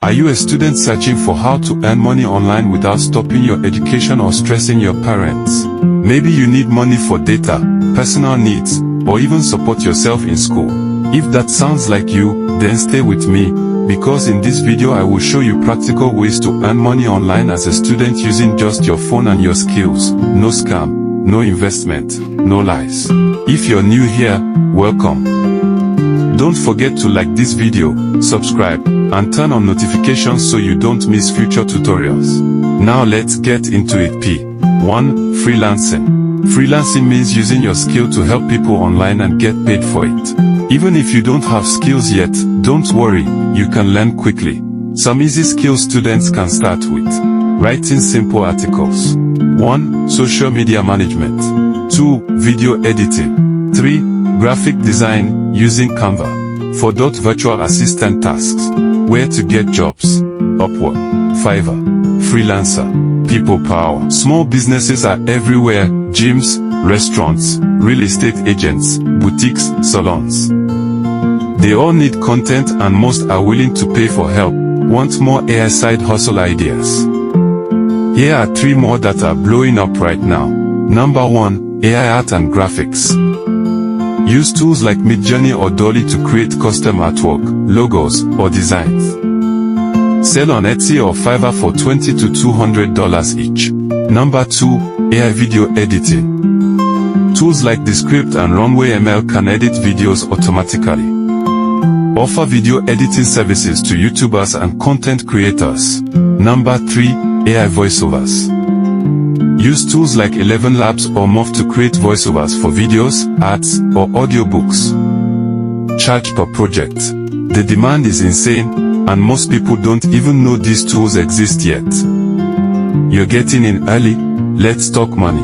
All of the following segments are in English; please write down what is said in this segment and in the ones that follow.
Are you a student searching for how to earn money online without stopping your education or stressing your parents? Maybe you need money for data, personal needs, or even support yourself in school. If that sounds like you, then stay with me, because in this video I will show you practical ways to earn money online as a student using just your phone and your skills. No scam, no investment, no lies. If you're new here, welcome. Don't forget to like this video, subscribe, and turn on notifications so you don't miss future tutorials. Now let's get into it. P1. Freelancing. Freelancing means using your skill to help people online and get paid for it. Even if you don't have skills yet, don't worry, you can learn quickly. Some easy skills students can start with. Writing simple articles. 1. Social media management. 2. Video editing. 3. Graphic design, using Canva. 4. Virtual assistant tasks. Where to get jobs. Upwork, Fiverr, Freelancer, People Power. Small businesses are everywhere: gyms, restaurants, real estate agents, boutiques, salons. They all need content and most are willing to pay for help. Want more AI side hustle ideas? Here are 3 more that are blowing up right now. Number 1. AI art and graphics. Use tools like Midjourney or Dolly to create custom artwork, logos, or designs. Sell on Etsy or Fiverr for $20 to $200 each. Number 2. AI video editing. Tools like Descript and Runway ML can edit videos automatically. Offer video editing services to YouTubers and content creators. Number 3. AI voiceovers. Use tools like 11 Labs or Morph to create voiceovers for videos, ads, or audiobooks. Charge per project. The demand is insane, and most people don't even know these tools exist yet. You're getting in early. Let's talk money.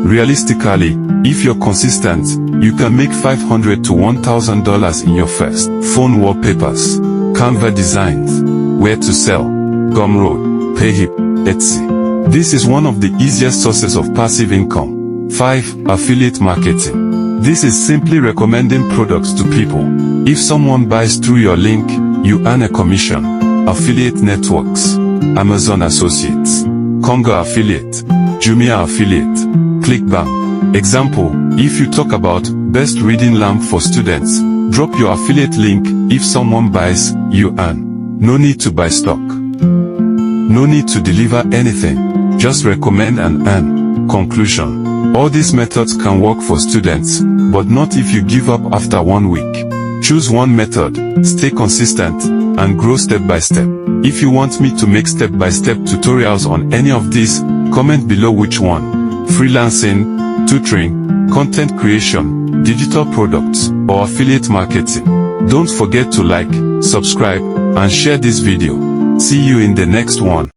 Realistically, if you're consistent, you can make $500 to $1,000 in your first. Phone wallpapers, Canva designs, where to sell, Gumroad, Payhip, Etsy. This is one of the easiest sources of passive income. 5. Affiliate marketing. This is simply recommending products to people. If someone buys through your link, you earn a commission. Affiliate networks. Amazon Associates, Konga Affiliate, Jumia Affiliate, ClickBank. Example, if you talk about best reading lamp for students, drop your affiliate link. If someone buys, you earn. No need to buy stock. No need to deliver anything. Just recommend and earn. Conclusion. All these methods can work for students, but not if you give up after 1 week. Choose one method, stay consistent, and grow step by step. If you want me to make step-by-step tutorials on any of these, comment below which one. Freelancing, tutoring, content creation, digital products, or affiliate marketing. Don't forget to like, subscribe, and share this video. See you in the next one.